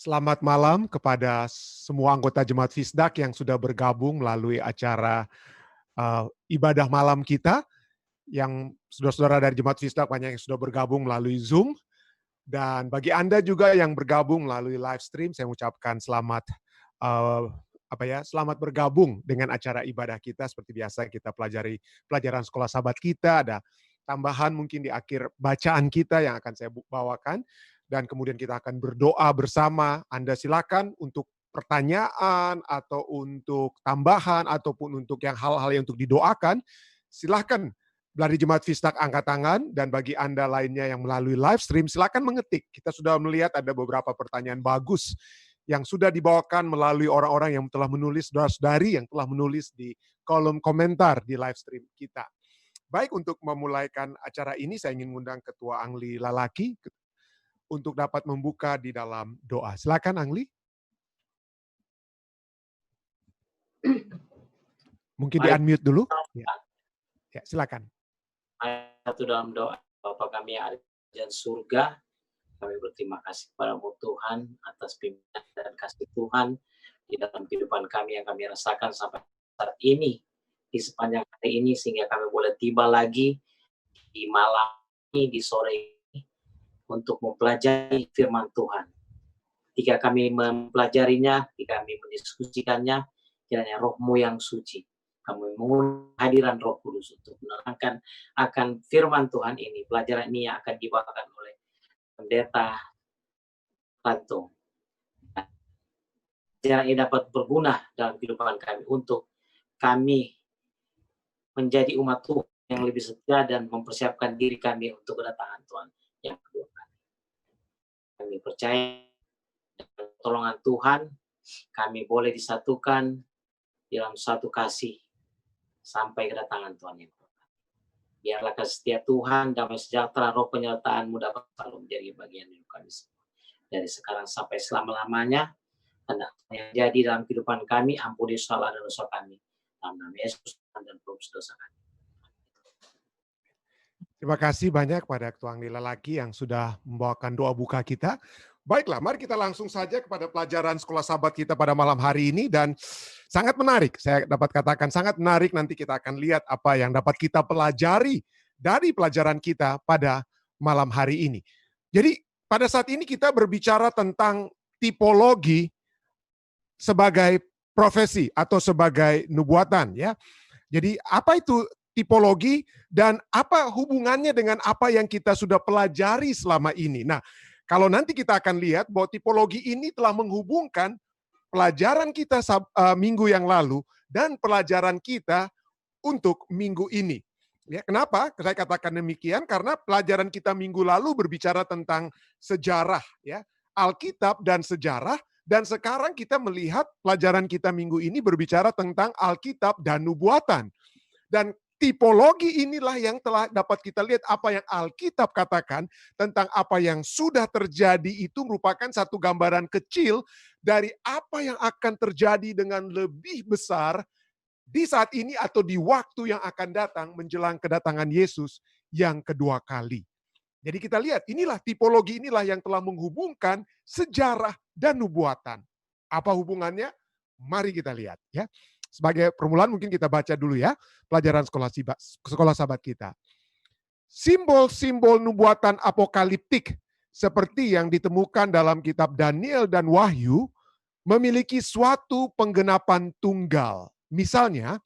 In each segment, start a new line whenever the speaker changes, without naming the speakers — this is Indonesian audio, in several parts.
Selamat malam kepada semua anggota Jemaat Fisdak yang sudah bergabung melalui acara ibadah malam kita. Yang saudara-saudara dari Jemaat Fisdak banyak yang sudah bergabung melalui Zoom. Dan bagi Anda juga yang bergabung melalui live stream, saya mengucapkan selamat selamat bergabung dengan acara ibadah kita. Seperti biasa kita pelajari pelajaran sekolah sahabat kita, ada tambahan mungkin di akhir bacaan kita yang akan saya bawakan. Dan kemudian kita akan berdoa bersama. Anda silakan untuk pertanyaan atau untuk tambahan ataupun untuk yang hal-hal yang untuk didoakan, silakan dari Jemaat Fisdak angkat tangan, dan bagi Anda lainnya yang melalui live stream silakan mengetik. Kita sudah melihat ada beberapa pertanyaan bagus yang sudah dibawakan melalui orang-orang yang telah menulis, saudara-saudari yang telah menulis di kolom komentar di live stream kita. Baik, untuk memulaikan acara ini saya ingin mengundang Ketua Angli Lalaki untuk dapat membuka di dalam doa. Silakan Angli. Mungkin di-unmute dulu. Ya, silakan.
Satu dalam doa. Bapa kami yang ada di surga, kami berterima kasih kepadamu Tuhan atas pimpinan dan kasih Tuhan di dalam kehidupan kami yang kami rasakan sampai saat ini, di sepanjang hari ini, sehingga kami boleh tiba lagi di malam ini, di sore ini, untuk mempelajari firman Tuhan. Ketika kami mempelajarinya, ketika kami mendiskusikannya, kiranya Roh-Mu yang suci, kami mengundang hadiran Roh Kudus untuk menerangkan akan firman Tuhan ini. Pelajaran ini yang akan dibawakan oleh Pendeta Tanto. Pelajaran ini dapat berguna dalam kehidupan kami untuk kami menjadi umat Tuhan yang lebih setia dan mempersiapkan diri kami untuk kedatangan Tuhan yang kedua kali. Kami percaya dengan pertolongan Tuhan, kami boleh disatukan dalam satu kasih sampai kedatangan Tuhan yang kedua kali. Biarlah kasih setia Tuhan, damai sejahtera, roh penyertaan-Mu dapat selalu menjadi bagian hidup kami semua. Dari sekarang sampai selama-lamanya, dan yang jadi dalam kehidupan kami, ampuni salah dan dosa kami. Dalam nama Yesus dan penebus dosa kami.
Terima kasih banyak pada Ketua Angli Lalaki yang sudah membawakan doa buka kita. Baiklah, mari kita langsung saja kepada pelajaran sekolah sahabat kita pada malam hari ini, dan sangat menarik. Saya dapat katakan sangat menarik. Nanti kita akan lihat apa yang dapat kita pelajari dari pelajaran kita pada malam hari ini. Jadi pada saat ini kita berbicara tentang tipologi sebagai profesi atau sebagai nubuatan, ya. Jadi apa itu tipologi dan apa hubungannya dengan apa yang kita sudah pelajari selama ini? Nah, kalau nanti kita akan lihat bahwa tipologi ini telah menghubungkan pelajaran kita minggu yang lalu dan pelajaran kita untuk minggu ini. Ya, kenapa saya katakan demikian? Karena pelajaran kita minggu lalu berbicara tentang sejarah, ya, Alkitab dan sejarah. Dan sekarang kita melihat pelajaran kita minggu ini berbicara tentang Alkitab dan nubuatan. Dan tipologi inilah yang telah dapat kita lihat apa yang Alkitab katakan tentang apa yang sudah terjadi itu merupakan satu gambaran kecil dari apa yang akan terjadi dengan lebih besar di saat ini atau di waktu yang akan datang menjelang kedatangan Yesus yang kedua kali. Jadi kita lihat inilah tipologi inilah yang telah menghubungkan sejarah dan nubuatan. Apa hubungannya? Mari kita lihat, ya. Sebagai permulaan mungkin kita baca dulu ya pelajaran sekolah sahabat kita. Simbol-simbol nubuatan apokaliptik seperti yang ditemukan dalam kitab Daniel dan Wahyu memiliki suatu penggenapan tunggal. Misalnya,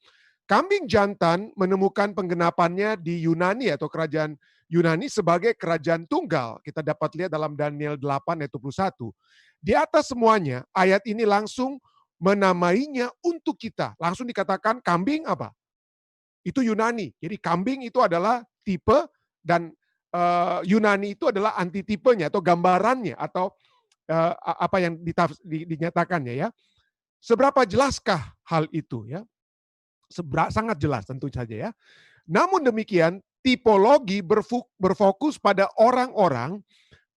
kambing jantan menemukan penggenapannya di Yunani atau kerajaan Yunani sebagai kerajaan tunggal. Kita dapat lihat dalam Daniel 8 ayat 21. Di atas semuanya, ayat ini langsung menamainya untuk kita. Langsung dikatakan kambing apa? Itu Yunani. Jadi kambing itu adalah tipe dan Yunani itu adalah antitipenya atau gambarannya atau apa yang dinyatakannya, ya. Seberapa jelaskah hal itu, ya? Sangat jelas tentu saja, ya. Namun demikian, tipologi berfokus pada orang-orang,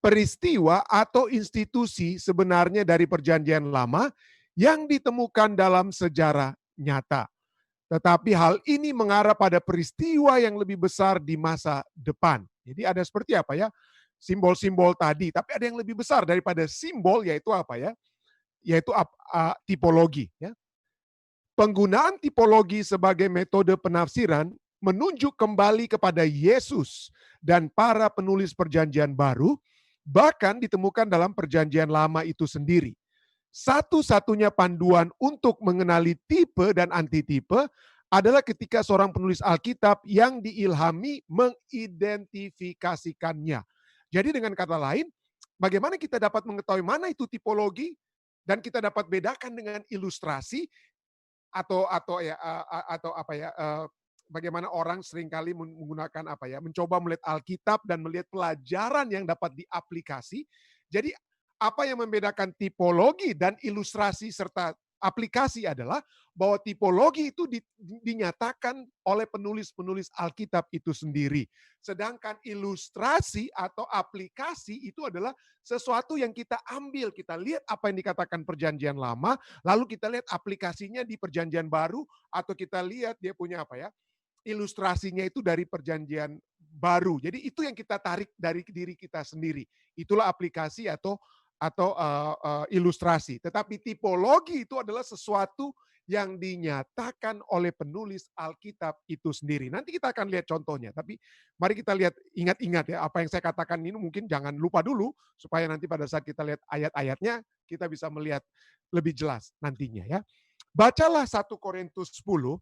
peristiwa atau institusi sebenarnya dari Perjanjian Lama yang ditemukan dalam sejarah nyata. Tetapi hal ini mengarah pada peristiwa yang lebih besar di masa depan. Jadi ada seperti apa, ya? simbol-simbol tadi, tapi ada yang lebih besar daripada simbol, yaitu apa ya? Yaitu tipologi ya. Penggunaan tipologi sebagai metode penafsiran menunjuk kembali kepada Yesus dan para penulis Perjanjian Baru, bahkan ditemukan dalam Perjanjian Lama itu sendiri. Satu-satunya panduan untuk mengenali tipe dan antitipe adalah ketika seorang penulis Alkitab yang diilhami mengidentifikasikannya. Jadi dengan kata lain, bagaimana kita dapat mengetahui mana itu tipologi dan kita dapat bedakan dengan ilustrasi atau apa ya, bagaimana orang seringkali menggunakan apa ya, mencoba melihat Alkitab dan melihat pelajaran yang dapat diaplikasi. Jadi apa yang membedakan tipologi dan ilustrasi serta aplikasi adalah bahwa tipologi itu dinyatakan oleh penulis-penulis Alkitab itu sendiri. Sedangkan ilustrasi atau aplikasi itu adalah sesuatu yang kita ambil, kita lihat apa yang dikatakan Perjanjian Lama, lalu kita lihat aplikasinya di Perjanjian Baru, atau kita lihat dia punya apa ya, ilustrasinya itu dari Perjanjian Baru. Jadi itu yang kita tarik dari diri kita sendiri. Itulah aplikasi atau ilustrasi. Tetapi tipologi itu adalah sesuatu yang dinyatakan oleh penulis Alkitab itu sendiri. Nanti kita akan lihat contohnya, tapi mari kita lihat, ingat-ingat ya, apa yang saya katakan ini mungkin jangan lupa dulu, supaya nanti pada saat kita lihat ayat-ayatnya, kita bisa melihat lebih jelas nantinya ya. Bacalah 1 Korintus 10,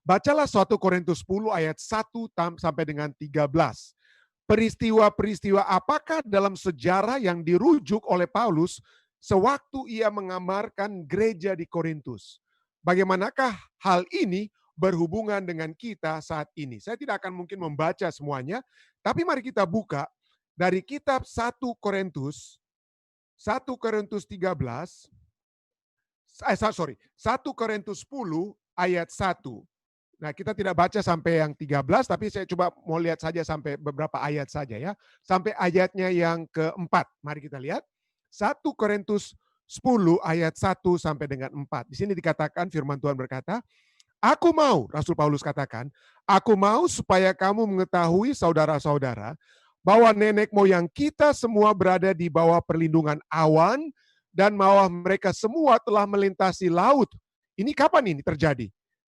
bacalah 1 Korintus 10 ayat 1 sampai dengan 13. Peristiwa-peristiwa apakah dalam sejarah yang dirujuk oleh Paulus sewaktu ia mengamarkan gereja di Korintus? Bagaimanakah hal ini berhubungan dengan kita saat ini? Saya tidak akan mungkin membaca semuanya, tapi mari kita buka dari kitab 1 Korintus 13, 1 Korintus 10 ayat 1. Nah, kita tidak baca sampai yang 13, tapi saya coba mau lihat saja sampai beberapa ayat saja ya. Sampai ayatnya yang keempat. Mari kita lihat. 1 Korintus 10 ayat 1 sampai dengan 4. Di sini dikatakan firman Tuhan berkata, aku mau, Rasul Paulus katakan, aku mau supaya kamu mengetahui saudara-saudara, bahwa nenek moyang kita semua berada di bawah perlindungan awan, dan bahwa mereka semua telah melintasi laut. Ini kapan ini terjadi?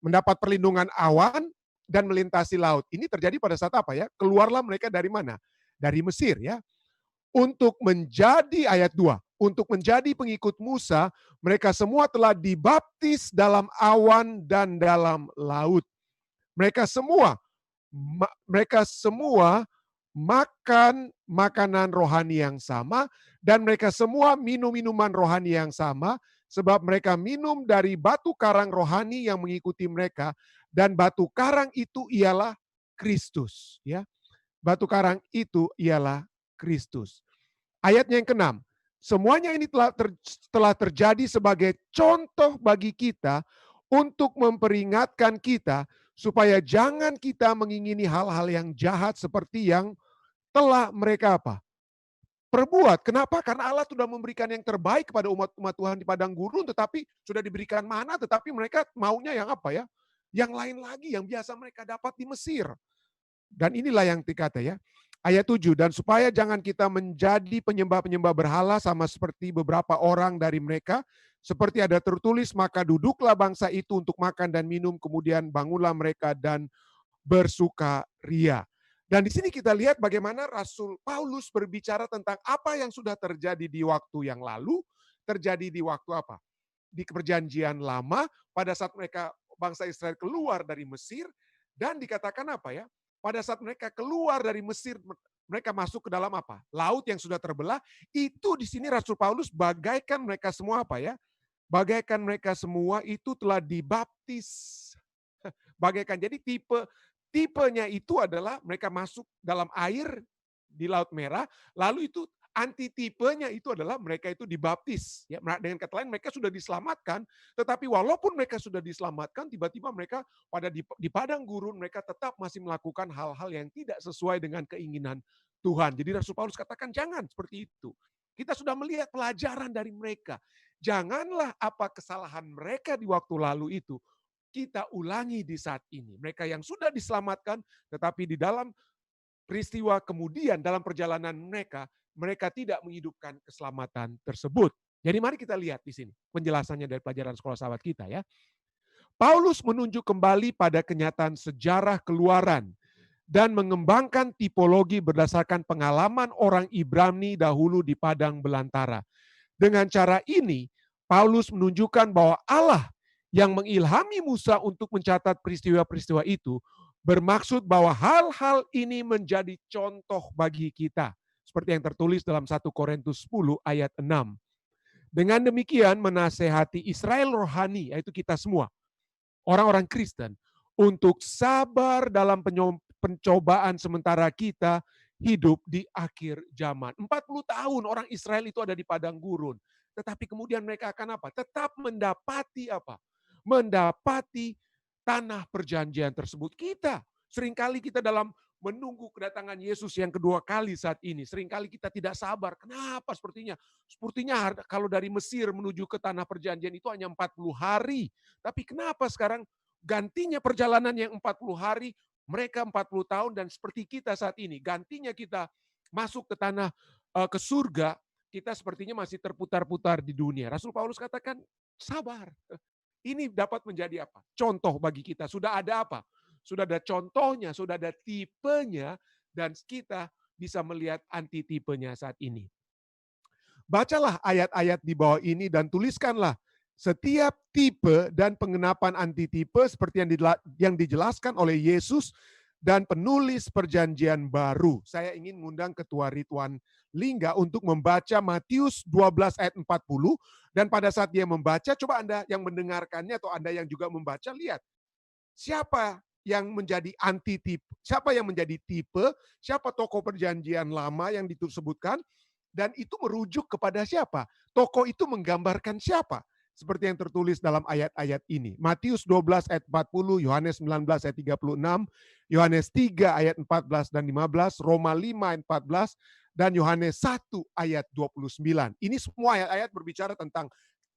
Mendapat perlindungan awan dan melintasi laut. Ini terjadi pada saat apa ya? Keluarlah mereka dari mana? Dari Mesir ya. Untuk menjadi, ayat 2, untuk menjadi pengikut Musa, mereka semua telah dibaptis dalam awan dan dalam laut. Mereka semua makan makanan rohani yang sama, dan mereka semua minum minuman rohani yang sama, sebab mereka minum dari batu karang rohani yang mengikuti mereka, dan batu karang itu ialah Kristus. Ya, batu karang itu ialah Kristus. Ayatnya yang ke-6, semuanya ini telah terjadi sebagai contoh bagi kita untuk memperingatkan kita supaya jangan kita mengingini hal-hal yang jahat seperti yang telah mereka apa? Perbuat. Kenapa? Karena Allah sudah memberikan yang terbaik kepada umat-umat Tuhan di padang gurun, tetapi sudah diberikan mana, tetapi mereka maunya yang apa ya? Yang lain lagi, yang biasa mereka dapat di Mesir. Dan inilah yang dikata ya. Ayat 7, dan supaya jangan kita menjadi penyembah-penyembah berhala sama seperti beberapa orang dari mereka, seperti ada tertulis, maka duduklah bangsa itu untuk makan dan minum, kemudian bangunlah mereka dan bersukaria. Dan di sini kita lihat bagaimana Rasul Paulus berbicara tentang apa yang sudah terjadi di waktu yang lalu, terjadi di waktu apa? Di Perjanjian Lama, pada saat mereka bangsa Israel keluar dari Mesir, dan dikatakan apa ya? Pada saat mereka keluar dari Mesir, mereka masuk ke dalam apa? Laut yang sudah terbelah. Itu di sini Rasul Paulus bagaikan mereka semua apa ya? Bagaikan mereka semua itu telah dibaptis. Bagaikan, jadi tipenya itu adalah mereka masuk dalam air di Laut Merah, lalu itu antitipenya itu adalah mereka itu dibaptis. Ya, dengan kata lain mereka sudah diselamatkan, tetapi walaupun mereka sudah diselamatkan, tiba-tiba mereka di padang gurun mereka tetap masih melakukan hal-hal yang tidak sesuai dengan keinginan Tuhan. Jadi Rasul Paulus katakan jangan seperti itu. Kita sudah melihat pelajaran dari mereka. Janganlah apa kesalahan mereka di waktu lalu itu kita ulangi di saat ini. Mereka yang sudah diselamatkan, tetapi di dalam peristiwa kemudian dalam perjalanan mereka tidak menghidupkan keselamatan tersebut. Jadi mari kita lihat di sini penjelasannya dari pelajaran sekolah sahabat kita ya. Paulus menunjuk kembali pada kenyataan sejarah keluaran dan mengembangkan tipologi berdasarkan pengalaman orang Ibrani dahulu di padang belantara. Dengan cara ini, Paulus menunjukkan bahwa Allah yang mengilhami Musa untuk mencatat peristiwa-peristiwa itu bermaksud bahwa hal-hal ini menjadi contoh bagi kita. Seperti yang tertulis dalam 1 Korintus 10 ayat 6. Dengan demikian menasehati Israel rohani, yaitu kita semua, orang-orang Kristen, untuk sabar dalam pencobaan sementara kita hidup di akhir zaman. 40 tahun orang Israel itu ada di padang gurun. Tetapi kemudian mereka akan apa? Tetap mendapati apa? Mendapati tanah perjanjian tersebut. Seringkali kita dalam menunggu kedatangan Yesus yang kedua kali saat ini. Seringkali kita tidak sabar. Kenapa sepertinya? Sepertinya kalau dari Mesir menuju ke tanah perjanjian itu hanya 40 hari. Tapi kenapa sekarang gantinya perjalanan yang 40 hari, mereka 40 tahun dan seperti kita saat ini. Gantinya kita masuk ke tanah, ke surga, kita sepertinya masih terputar-putar di dunia. Rasul Paulus katakan, sabar. Ini dapat menjadi apa? Contoh bagi kita. Sudah ada apa? Sudah ada contohnya, sudah ada tipenya, dan kita bisa melihat antitipenya saat ini. Bacalah ayat-ayat di bawah ini dan tuliskanlah setiap tipe dan pengenapan antitipe seperti yang dijelaskan oleh Yesus dan penulis perjanjian baru. Saya ingin mengundang Ketua Ridwan Lingga untuk membaca Matius 12 ayat 40, dan pada saat dia membaca, coba Anda yang mendengarkannya atau Anda yang juga membaca, lihat siapa yang menjadi antitipe, siapa yang menjadi tipe, siapa tokoh perjanjian lama yang disebutkan, dan itu merujuk kepada siapa? Tokoh itu menggambarkan siapa? Seperti yang tertulis dalam ayat-ayat ini. Matius 12 ayat 40, Yohanes 19 ayat 36, Yohanes 3 ayat 14 dan 15, Roma 5 ayat 14, dan Yohanes 1 ayat 29. Ini semua ayat-ayat berbicara tentang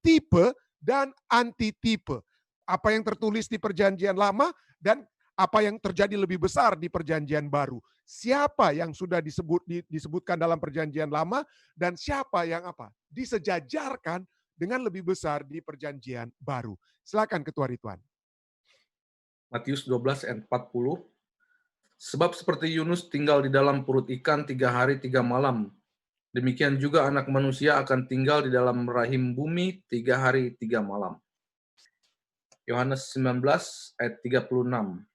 tipe dan antitipe. Apa yang tertulis di perjanjian lama dan apa yang terjadi lebih besar di perjanjian baru. Siapa yang sudah disebutkan dalam perjanjian lama dan siapa yang apa? Disejajarkan dengan lebih besar di perjanjian baru. Silakan Ketua Ridwan.
Matius 12 ayat 40. Sebab seperti Yunus tinggal di dalam perut ikan 3 hari 3 malam, demikian juga Anak Manusia akan tinggal di dalam rahim bumi 3 hari 3 malam. Yohanes 19 ayat 36.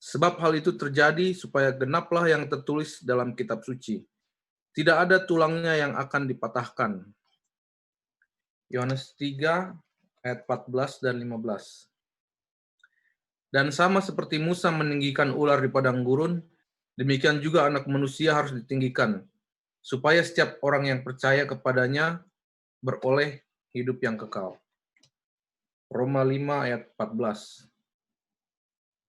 Sebab hal itu terjadi supaya genaplah yang tertulis dalam kitab suci. Tidak ada tulangnya yang akan dipatahkan. Yohanes 3 ayat 14 dan 15. Dan sama seperti Musa meninggikan ular di padang gurun, demikian juga Anak Manusia harus ditinggikan, supaya setiap orang yang percaya kepadanya beroleh hidup yang kekal. Roma 5 ayat 14.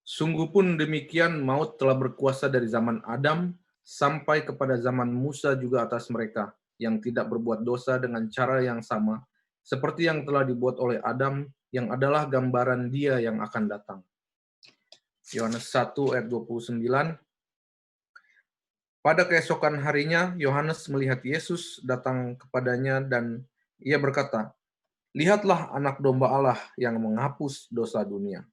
Sungguh pun demikian maut telah berkuasa dari zaman Adam sampai kepada zaman Musa juga atas mereka yang tidak berbuat dosa dengan cara yang sama, seperti yang telah dibuat oleh Adam yang adalah gambaran Dia yang akan datang. Yohanes 1 ayat 29. Pada keesokan harinya, Yohanes melihat Yesus datang kepadanya dan ia berkata, "Lihatlah Anak Domba Allah yang menghapus dosa dunia."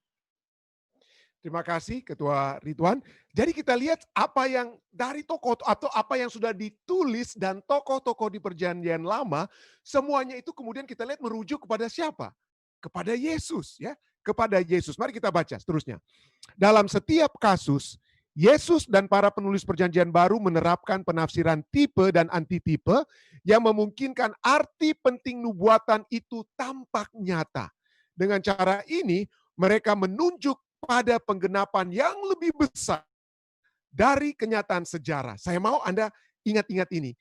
Terima kasih Ketua Ridwan. Jadi kita lihat apa yang dari tokoh atau apa yang sudah ditulis dan tokoh-tokoh di perjanjian lama, semuanya itu kemudian kita lihat merujuk kepada siapa? Kepada Yesus ya, kepada Yesus. Mari kita baca seterusnya. Dalam setiap kasus, Yesus dan para penulis perjanjian baru menerapkan penafsiran tipe dan antitipe yang memungkinkan arti penting nubuatan itu tampak nyata. Dengan cara ini, mereka menunjuk pada penggenapan yang lebih besar dari kenyataan sejarah. Saya mau Anda ingat-ingat ini.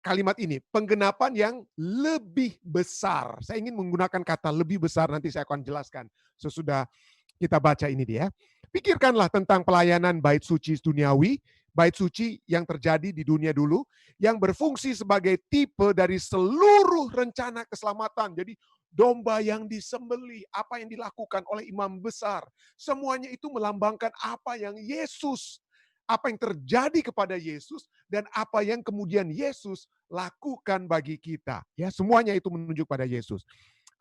Kalimat ini, penggenapan yang lebih besar. Saya ingin menggunakan kata lebih besar, nanti saya akan jelaskan sesudah kita baca ini dia. Pikirkanlah tentang pelayanan bait suci duniawi, bait suci yang terjadi di dunia dulu, yang berfungsi sebagai tipe dari seluruh rencana keselamatan. Jadi domba yang disembelih, apa yang dilakukan oleh imam besar, semuanya itu melambangkan apa yang Yesus apa yang terjadi kepada Yesus dan apa yang kemudian Yesus lakukan bagi kita. Ya, semuanya itu menunjuk pada Yesus.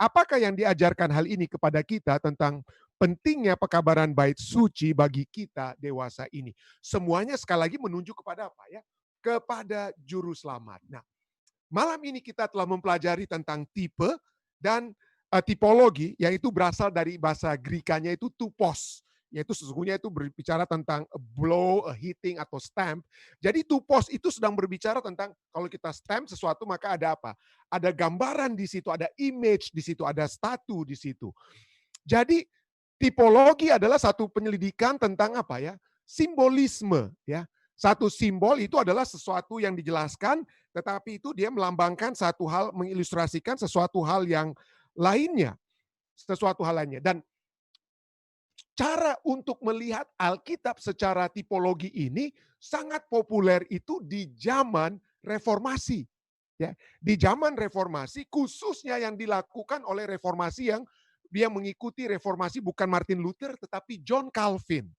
Apakah yang diajarkan hal ini kepada kita tentang pentingnya pekabaran bait suci bagi kita dewasa ini? Semuanya sekali lagi menunjuk kepada apa ya? Kepada juru selamat. Nah, malam ini kita telah mempelajari tentang tipe dan tipologi, yaitu berasal dari bahasa Grikanya itu tupos, yaitu sesungguhnya itu berbicara tentang a blow, a hitting, atau stamp. Jadi tupos itu sedang berbicara tentang kalau kita stamp sesuatu maka ada apa? Ada gambaran di situ, ada image di situ, ada statu di situ. Jadi tipologi adalah satu penyelidikan tentang apa ya? Simbolisme ya. Satu simbol itu adalah sesuatu yang dijelaskan, tetapi itu dia melambangkan satu hal, mengilustrasikan sesuatu hal yang lainnya. Sesuatu hal lainnya. Dan cara untuk melihat Alkitab secara tipologi ini sangat populer itu di zaman reformasi. Ya, di zaman reformasi khususnya yang dilakukan oleh reformasi yang dia mengikuti reformasi bukan Martin Luther tetapi John Calvin.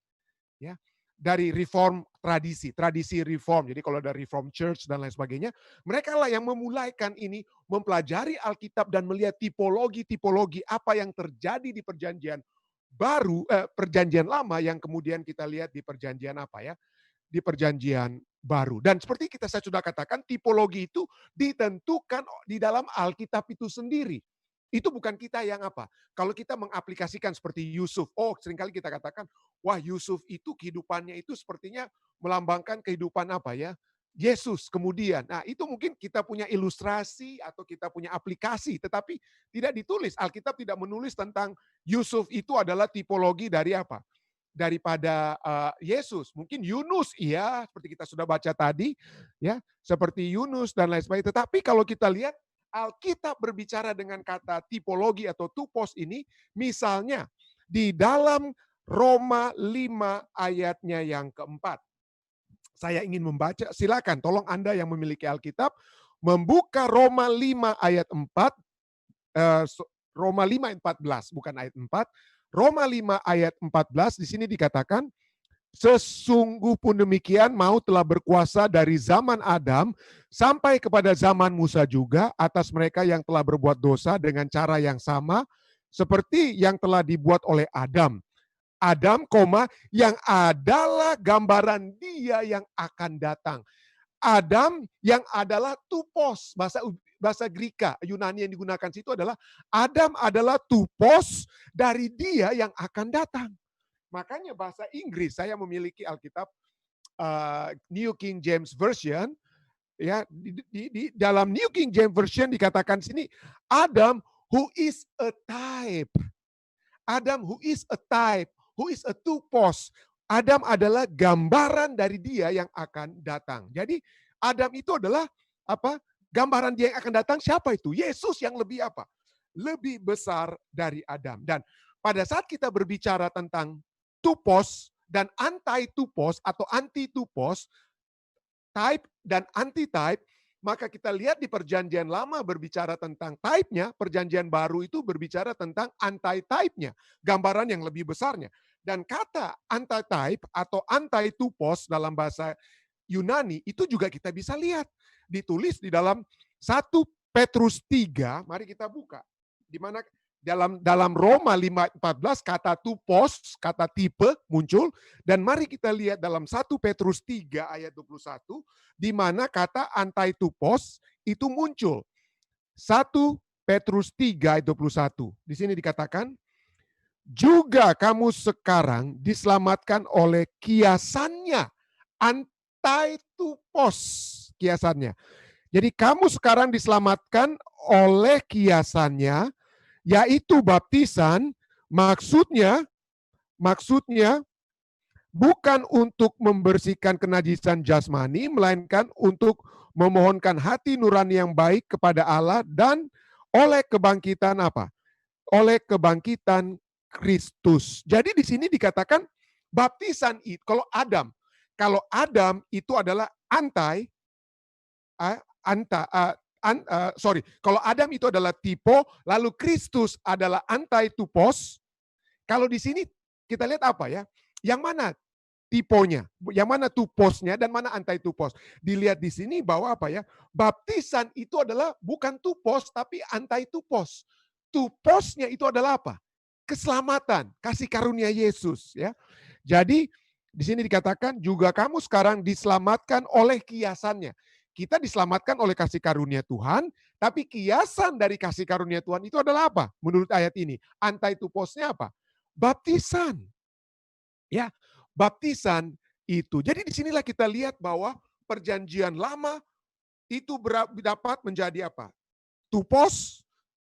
Ya, dari reform tradisi reform. Jadi kalau ada reform church dan lain sebagainya, mereka lah yang memulaikan ini, mempelajari Alkitab dan melihat tipologi-tipologi apa yang terjadi di perjanjian baru, perjanjian lama yang kemudian kita lihat di perjanjian apa ya? Di perjanjian baru. Dan seperti saya sudah katakan, tipologi itu ditentukan di dalam Alkitab itu sendiri. Itu bukan kita yang apa. Kalau kita mengaplikasikan seperti Yusuf, seringkali kita katakan, wah Yusuf itu kehidupannya itu sepertinya melambangkan kehidupan apa ya? Yesus kemudian. Nah itu mungkin kita punya ilustrasi atau kita punya aplikasi, tetapi tidak ditulis. Alkitab tidak menulis tentang Yusuf itu adalah tipologi dari apa? Daripada Yesus. Mungkin Yunus iya, seperti kita sudah baca tadi, ya, seperti Yunus dan lain sebagainya. Tetapi kalau kita lihat Alkitab berbicara dengan kata tipologi atau tupos ini, misalnya di dalam Roma 5 ayatnya yang keempat. Saya ingin membaca, silakan tolong Anda yang memiliki Alkitab, membuka Roma 5 ayat 4, Roma 5 ayat 14, bukan ayat 4. Roma 5 ayat 14, di sini dikatakan, sesungguh pun demikian maut telah berkuasa dari zaman Adam sampai kepada zaman Musa juga atas mereka yang telah berbuat dosa dengan cara yang sama seperti yang telah dibuat oleh Adam. Adam, yang adalah gambaran dia yang akan datang. Adam yang adalah tupos, bahasa Greka, Yunani yang digunakan situ adalah Adam adalah tupos dari dia yang akan datang. Makanya bahasa Inggris, saya memiliki Alkitab New King James Version, ya di dalam New King James Version dikatakan sini Adam who is a type. Adam who is a type, who is a tupos. Adam adalah gambaran dari dia yang akan datang. Jadi Adam itu adalah apa? Gambaran dia yang akan datang siapa itu? Yesus yang lebih apa? Lebih besar dari Adam. Dan pada saat kita berbicara tentang tupos dan anti-tupos atau anti-tupos, type dan anti-type, maka kita lihat di perjanjian lama berbicara tentang type-nya, perjanjian baru itu berbicara tentang anti-type-nya, gambaran yang lebih besarnya. Dan kata anti-type atau anti-tupos dalam bahasa Yunani itu juga kita bisa lihat. Ditulis di dalam 1 Petrus 3, mari kita buka. Di mana dalam Roma 5:14 kata tupos, kata tipe muncul, dan mari kita lihat dalam 1 Petrus 3 ayat 21 di mana kata anti-tupos itu muncul. 1 Petrus 3 ayat 21. Di sini dikatakan, juga kamu sekarang diselamatkan oleh kiasannya, anti-tupos kiasannya. Jadi kamu sekarang diselamatkan oleh kiasannya, yaitu baptisan, maksudnya bukan untuk membersihkan kenajisan jasmani, melainkan untuk memohonkan hati nurani yang baik kepada Allah dan oleh kebangkitan apa? Oleh kebangkitan Kristus. Jadi di sini dikatakan baptisan itu kalau Adam itu adalah kalau Adam itu adalah typo, lalu Kristus adalah anti-tupos. Kalau di sini kita lihat apa ya? Yang mana tipenya. Yang mana tuposnya dan mana anti-tupos. Dilihat di sini bahwa apa ya? Baptisan itu adalah bukan tupos tapi anti-tupos. Tuposnya itu adalah apa? Keselamatan, kasih karunia Yesus ya. Jadi di sini dikatakan juga kamu sekarang diselamatkan oleh kiasannya. Kita diselamatkan oleh kasih karunia Tuhan, tapi kiasan dari kasih karunia Tuhan itu adalah apa? Menurut ayat ini, anti-tuposnya apa? Baptisan. Ya, baptisan itu. Jadi disinilah kita lihat bahwa perjanjian lama itu dapat menjadi apa? Tupos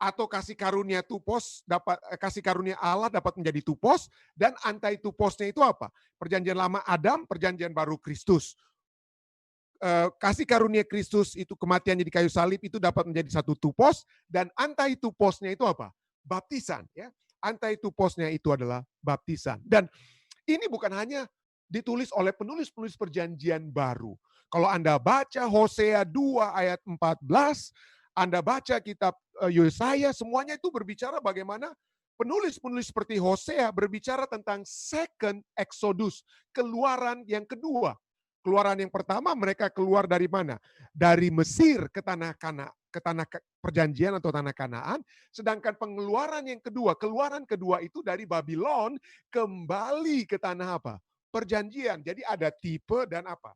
atau kasih karunia tupos dapat kasih karunia Allah dapat menjadi tupos, dan anti tuposnya itu apa? Perjanjian lama Adam, perjanjian baru Kristus. Kasih karunia Kristus itu kematiannya di kayu salib itu dapat menjadi satu tupos, dan anti tuposnya itu apa? Baptisan ya. Anti tuposnya itu adalah baptisan. Dan ini bukan hanya ditulis oleh penulis-penulis perjanjian baru. Kalau Anda baca Hosea 2 ayat 14, Anda baca kitab Yesaya, semuanya itu berbicara bagaimana penulis-penulis seperti Hosea berbicara tentang second Exodus, keluaran yang kedua. Keluaran yang pertama mereka keluar dari mana? Dari Mesir ke tanah perjanjian atau tanah Kanaan. Sedangkan pengeluaran yang kedua, keluaran kedua itu dari Babylon kembali ke tanah apa? Perjanjian. Jadi ada tipe dan apa?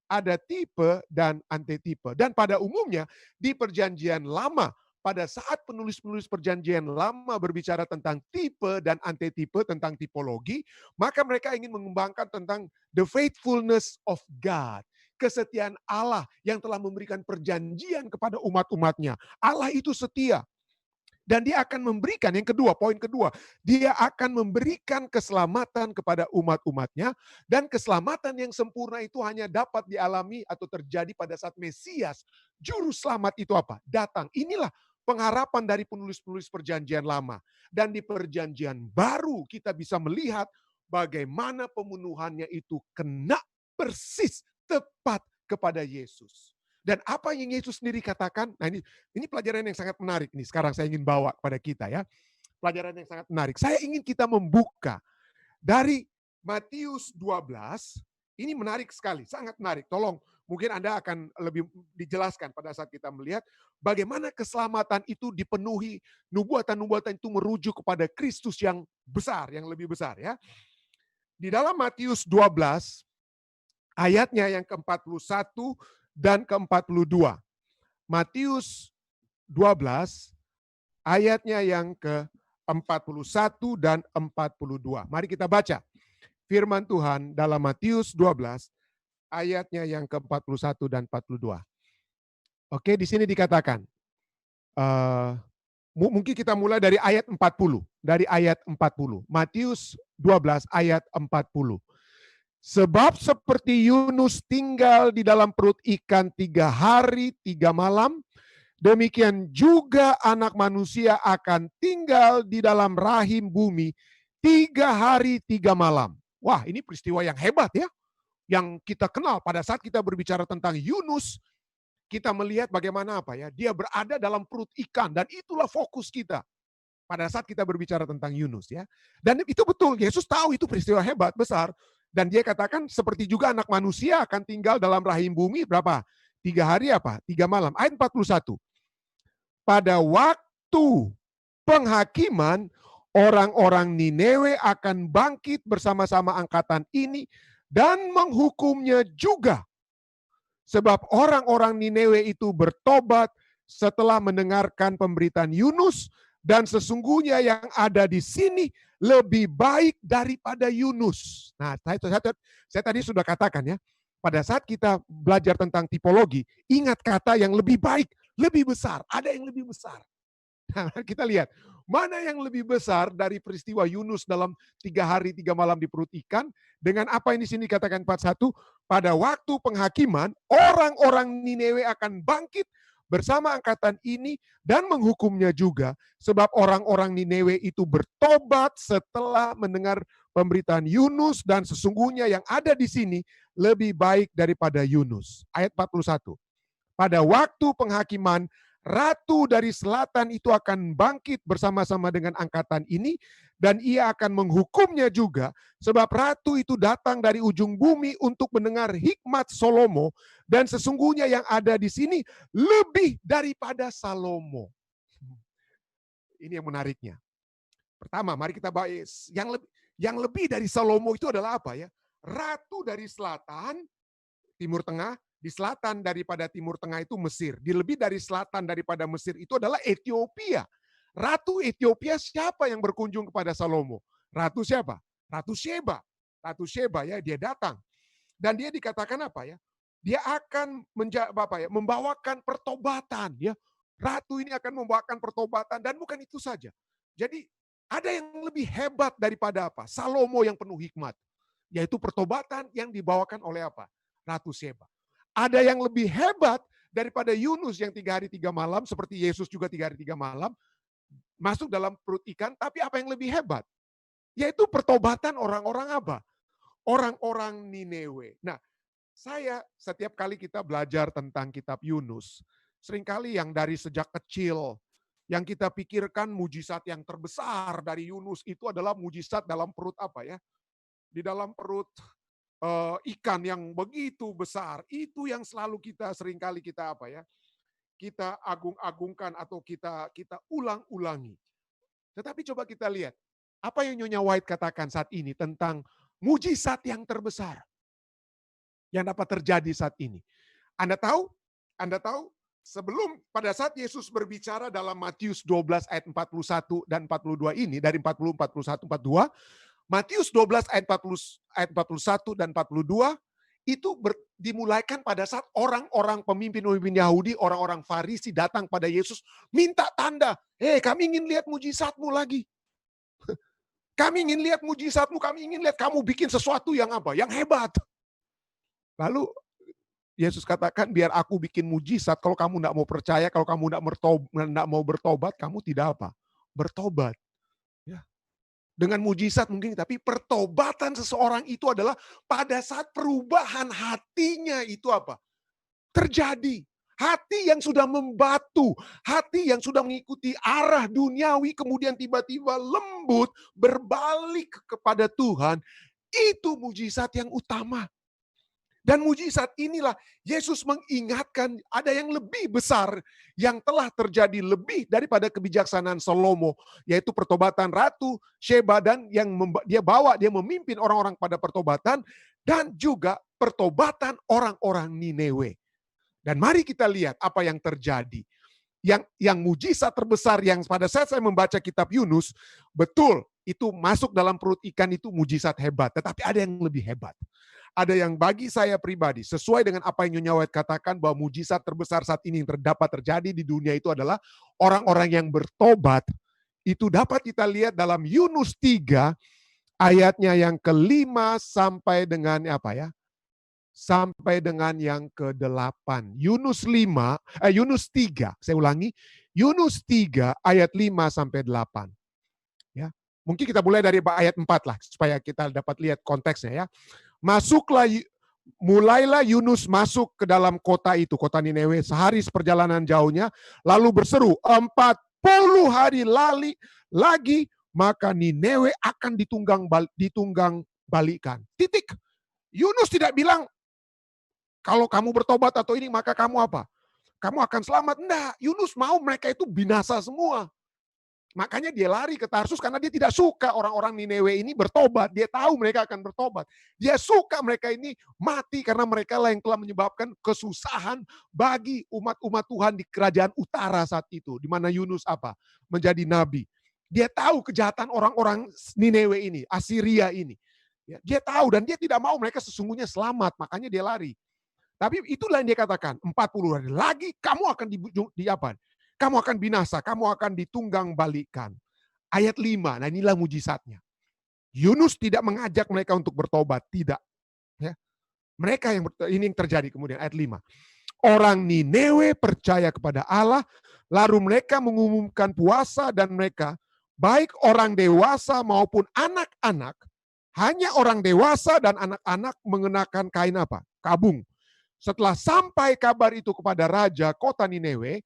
Ada tipe dan antitipe. Dan pada umumnya di perjanjian lama, pada saat penulis-penulis perjanjian lama berbicara tentang tipe dan antitipe, tentang tipologi, maka mereka ingin mengembangkan tentang the faithfulness of God. Kesetiaan Allah yang telah memberikan perjanjian kepada umat-umatnya. Allah itu setia. Dan dia akan memberikan, yang kedua, poin kedua, dia akan memberikan keselamatan kepada umat-umatnya, dan keselamatan yang sempurna itu hanya dapat dialami atau terjadi pada saat Mesias, juru selamat itu apa? Datang. Inilah pengharapan dari penulis-penulis perjanjian lama. Dan di perjanjian baru kita bisa melihat bagaimana pemenuhannya itu kena persis tepat kepada Yesus. Dan apa yang Yesus sendiri katakan, nah ini pelajaran yang sangat menarik nih, sekarang saya ingin bawa kepada kita ya. Pelajaran yang sangat menarik. Saya ingin kita membuka dari Matius 12, ini menarik sekali, sangat menarik. Tolong, mungkin Anda akan lebih dijelaskan pada saat kita melihat bagaimana keselamatan itu dipenuhi, nubuatan-nubuatan itu merujuk kepada Kristus yang besar, yang lebih besar ya. Di dalam Matius 12, ayatnya yang ke-41 dan ke-42. Matius 12 ayatnya yang ke-41 dan 42. Mari kita baca firman Tuhan dalam Matius 12 ayatnya yang ke-41 dan 42. Oke, di sini dikatakan mungkin kita mulai dari ayat 40. Dari ayat 40. Matius 12 ayat 40. Sebab seperti Yunus tinggal di dalam perut ikan 3 hari 3 malam, demikian juga anak manusia akan tinggal di dalam rahim bumi 3 hari 3 malam. Wah, ini peristiwa yang hebat ya. Yang kita kenal pada saat kita berbicara tentang Yunus, kita melihat bagaimana apa ya, dia berada dalam perut ikan, dan itulah fokus kita pada saat kita berbicara tentang Yunus ya. Dan itu betul, Yesus tahu itu peristiwa hebat, besar. Dan dia katakan seperti juga anak manusia akan tinggal dalam rahim bumi berapa? 3 hari apa? 3 malam. Ayat 41. Pada waktu penghakiman, orang-orang Niniwe akan bangkit bersama-sama angkatan ini dan menghukumnya juga. Sebab orang-orang Niniwe itu bertobat setelah mendengarkan pemberitaan Yunus, dan sesungguhnya yang ada di sini lebih baik daripada Yunus. Nah, saya tadi sudah katakan ya, pada saat kita belajar tentang tipologi, ingat kata yang lebih baik, lebih besar, ada yang lebih besar. Nah, kita lihat, mana yang lebih besar dari peristiwa Yunus dalam 3 hari 3 malam di perut ikan, dengan apa yang di sini dikatakan 41, pada waktu penghakiman, orang-orang Niniwe akan bangkit bersama angkatan ini dan menghukumnya juga, sebab orang-orang Niniwe itu bertobat setelah mendengar pemberitaan Yunus, dan sesungguhnya yang ada di sini lebih baik daripada Yunus. Ayat 41. Pada waktu penghakiman Ratu dari selatan itu akan bangkit bersama-sama dengan angkatan ini, dan ia akan menghukumnya juga, sebab ratu itu datang dari ujung bumi untuk mendengar hikmat Salomo, dan sesungguhnya yang ada di sini lebih daripada Salomo. Ini yang menariknya. Pertama, mari kita bahas yang lebih dari Salomo itu adalah apa ya? Ratu dari selatan, timur tengah, di selatan daripada timur tengah itu Mesir. Di lebih dari selatan daripada Mesir itu adalah Ethiopia. Ratu Ethiopia siapa yang berkunjung kepada Salomo? Ratu siapa? Ratu Sheba. Ratu Sheba ya, dia datang. Dan dia dikatakan apa ya? Dia akan membawakan pertobatan ya. Ratu ini akan membawakan pertobatan, dan bukan itu saja. Jadi ada yang lebih hebat daripada apa? Salomo yang penuh hikmat. Yaitu pertobatan yang dibawakan oleh apa? Ratu Sheba. Ada yang lebih hebat daripada Yunus yang 3 hari 3 malam, seperti Yesus juga 3 hari 3 malam, masuk dalam perut ikan, tapi apa yang lebih hebat? Yaitu pertobatan orang-orang apa? Orang-orang Ninewe. Nah, saya setiap kali kita belajar tentang kitab Yunus, seringkali yang dari sejak kecil, yang kita pikirkan mujizat yang terbesar dari Yunus itu adalah mujizat dalam perut apa ya? Di dalam perut ikan yang begitu besar, itu yang selalu kita seringkali kita apa ya, kita agung-agungkan atau kita ulang-ulangi. Tetapi coba kita lihat, apa yang Nyonya White katakan saat ini tentang mujizat yang terbesar yang dapat terjadi saat ini. Anda tahu sebelum pada saat Yesus berbicara dalam Matius 12 ayat 41 dan 42 ini, dari 40, 41, 42, Matius 12 ayat 41 dan 42 itu dimulaikan pada saat orang-orang pemimpin-pemimpin Yahudi, orang-orang Farisi datang pada Yesus minta tanda. Kami ingin lihat mujizatmu lagi. Kami ingin lihat mujizatmu, kami ingin lihat kamu bikin sesuatu yang apa? Yang hebat. Lalu Yesus katakan, biar aku bikin mujizat, kalau kamu tidak mau percaya, kalau kamu tidak mau bertobat, kamu tidak apa? Bertobat. Dengan mujizat mungkin, tapi pertobatan seseorang itu adalah pada saat perubahan hatinya itu apa? Terjadi. Hati yang sudah membatu, hati yang sudah mengikuti arah duniawi, kemudian tiba-tiba lembut, berbalik kepada Tuhan, itu mujizat yang utama. Dan mujizat inilah Yesus mengingatkan ada yang lebih besar yang telah terjadi lebih daripada kebijaksanaan Salomo, yaitu pertobatan Ratu Sheba, dan yang dia memimpin orang-orang pada pertobatan, dan juga pertobatan orang-orang Ninewe. Dan mari kita lihat apa yang terjadi. Yang mujizat terbesar yang pada saat saya membaca kitab Yunus, betul itu masuk dalam perut ikan itu mujizat hebat, tetapi ada yang lebih hebat. Ada yang bagi saya pribadi, sesuai dengan apa yang Nyonya White katakan, bahwa mujizat terbesar saat ini yang dapat terjadi di dunia itu adalah orang-orang yang bertobat. Itu dapat kita lihat dalam Yunus 3, ayatnya yang ke-5 sampai dengan apa ya? Sampai dengan yang ke-8. Yunus 3, saya ulangi. Yunus 3 ayat 5 sampai 8. Ya. Mungkin kita mulai dari ayat 4 lah, supaya kita dapat lihat konteksnya ya. Mulailah Yunus masuk ke dalam kota itu, kota Ninewe, sehari seperjalanan jauhnya, lalu berseru, 40 hari lagi, maka Ninewe akan ditunggang balikan. Titik. Yunus tidak bilang, kalau kamu bertobat atau ini, maka kamu apa? Kamu akan selamat. Enggak, Yunus mau mereka itu binasa semua. Makanya dia lari ke Tarsus karena dia tidak suka orang-orang Ninewe ini bertobat. Dia tahu mereka akan bertobat. Dia suka mereka ini mati karena mereka lah yang telah menyebabkan kesusahan bagi umat-umat Tuhan di kerajaan utara saat itu. Di mana Yunus apa? Menjadi nabi. Dia tahu kejahatan orang-orang Ninewe ini, Asiria ini. Dia tahu dan dia tidak mau mereka sesungguhnya selamat. Makanya dia lari. Tapi itulah yang dia katakan, 40 hari lagi kamu akan kamu akan binasa, kamu akan ditunggang balikan. Ayat 5, nah inilah mujizatnya. Yunus tidak mengajak mereka untuk bertobat, tidak. Ya. Mereka ini yang terjadi kemudian, ayat 5. Orang Ninewe percaya kepada Allah, lalu mereka mengumumkan puasa, dan mereka, baik orang dewasa maupun anak-anak, hanya orang dewasa dan anak-anak mengenakan kain apa? Kabung. Setelah sampai kabar itu kepada raja kota Ninewe,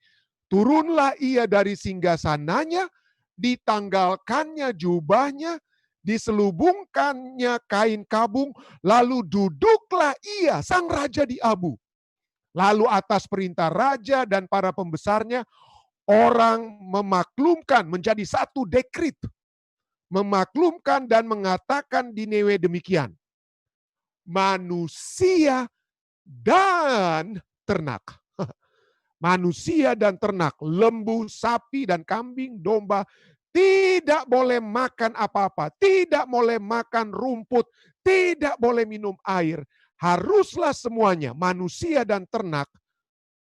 turunlah ia dari singgasananya, ditanggalkannya jubahnya, diselubungkannya kain kabung, lalu duduklah ia, sang raja di abu. Lalu atas perintah raja dan para pembesarnya, orang memaklumkan menjadi satu dekrit. Memaklumkan dan mengatakan di Ninewe demikian. Manusia dan ternak. Manusia dan ternak, lembu, sapi, dan kambing, domba, tidak boleh makan apa-apa, tidak boleh makan rumput, tidak boleh minum air. Haruslah semuanya, manusia dan ternak,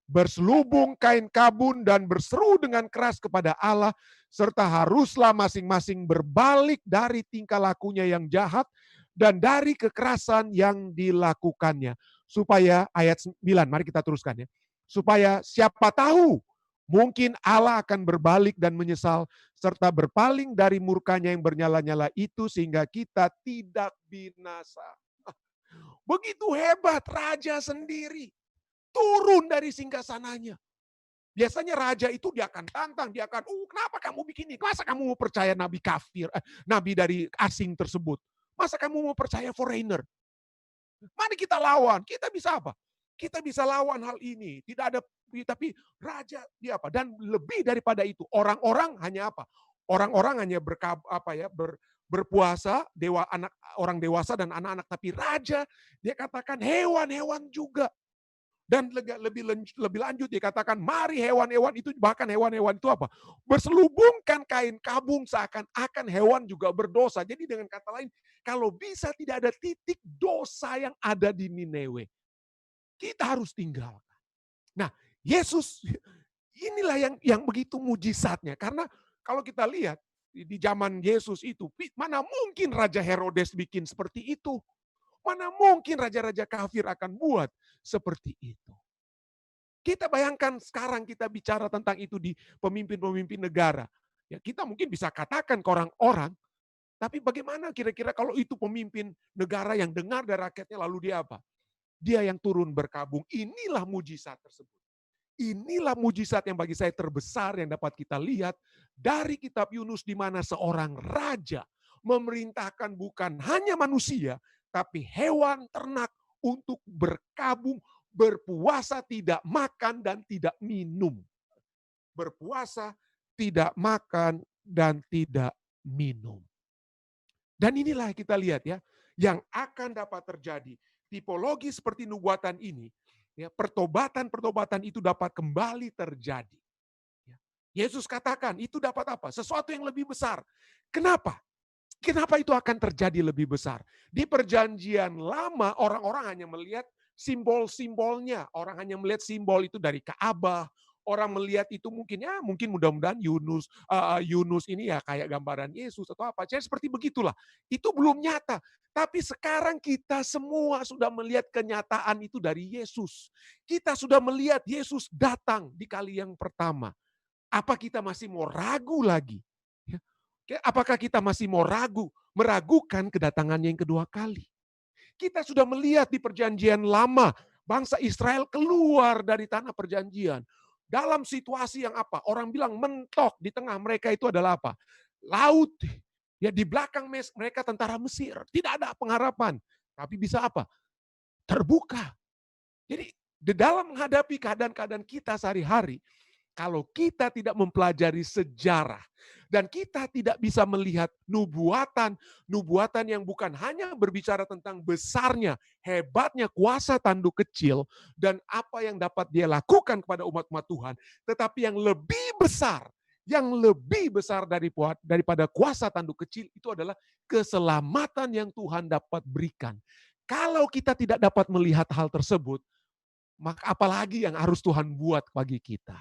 berselubung kain kabun dan berseru dengan keras kepada Allah, serta haruslah masing-masing berbalik dari tingkah lakunya yang jahat dan dari kekerasan yang dilakukannya. Supaya, ayat 9, mari kita teruskan ya. Supaya siapa tahu, mungkin Allah akan berbalik dan menyesal, serta berpaling dari murkanya yang bernyala-nyala itu, sehingga kita tidak binasa. Begitu hebat raja sendiri. Turun dari singgasananya. Biasanya raja itu dia akan tantang, dia akan, kenapa kamu bikin ini? Masa kamu mau percaya nabi kafir, nabi dari asing tersebut? Masa kamu mau percaya foreigner? Mari kita lawan, kita bisa apa? Kita bisa lawan hal ini. Tidak ada, tapi raja dia apa? Dan lebih daripada itu, orang-orang hanya apa? Orang-orang hanya berpuasa, orang dewasa dan anak-anak, tapi raja dia katakan hewan-hewan juga. Dan lebih lanjut dia katakan, mari hewan-hewan itu, bahkan hewan-hewan itu apa? Berselubungkan kain kabung seakan-akan hewan juga berdosa. Jadi dengan kata lain, kalau bisa tidak ada titik dosa yang ada di Ninewe, kita harus tinggalkan. Nah, Yesus inilah yang begitu mujizatnya. Karena kalau kita lihat di zaman Yesus itu, mana mungkin Raja Herodes bikin seperti itu? Mana mungkin raja-raja kafir akan buat seperti itu? Kita bayangkan sekarang kita bicara tentang itu di pemimpin-pemimpin negara. Ya, kita mungkin bisa katakan ke orang-orang, tapi bagaimana kira-kira kalau itu pemimpin negara yang dengar dari rakyatnya lalu dia apa? Dia yang turun berkabung. Inilah mujizat tersebut. Inilah mujizat yang bagi saya terbesar yang dapat kita lihat dari kitab Yunus, di mana seorang raja memerintahkan bukan hanya manusia, tapi hewan ternak untuk berkabung, berpuasa, tidak makan dan tidak minum. Berpuasa, tidak makan dan tidak minum. Dan inilah kita lihat ya, yang akan dapat terjadi. Tipologi seperti nubuatan ini, ya, pertobatan itu dapat kembali terjadi. Yesus katakan itu dapat apa? Sesuatu yang lebih besar. Kenapa? Kenapa itu akan terjadi lebih besar? Di perjanjian lama orang-orang hanya melihat simbol-simbolnya. Orang hanya melihat simbol itu dari Ka'bah. Orang melihat itu mungkin mudah-mudahan Yunus ini ya kayak gambaran Yesus atau apa. Jadi seperti begitulah. Itu belum nyata. Tapi sekarang kita semua sudah melihat kenyataan itu dari Yesus. Kita sudah melihat Yesus datang di kali yang pertama. Apa kita masih mau ragu lagi? Apakah kita masih mau meragukan kedatangannya yang kedua kali? Kita sudah melihat di perjanjian lama, bangsa Israel keluar dari tanah perjanjian. Dalam situasi yang apa? Orang bilang mentok, di tengah mereka itu adalah apa? Laut. Ya, di belakang mereka tentara Mesir. Tidak ada pengharapan. Tapi bisa apa? Terbuka. Jadi di dalam menghadapi keadaan-keadaan kita sehari-hari, kalau kita tidak mempelajari sejarah dan kita tidak bisa melihat nubuatan yang bukan hanya berbicara tentang besarnya, hebatnya kuasa tanduk kecil dan apa yang dapat dia lakukan kepada umat-umat Tuhan, tetapi yang lebih besar daripada kuasa tanduk kecil itu adalah keselamatan yang Tuhan dapat berikan. Kalau kita tidak dapat melihat hal tersebut, maka apalagi yang harus Tuhan buat bagi kita?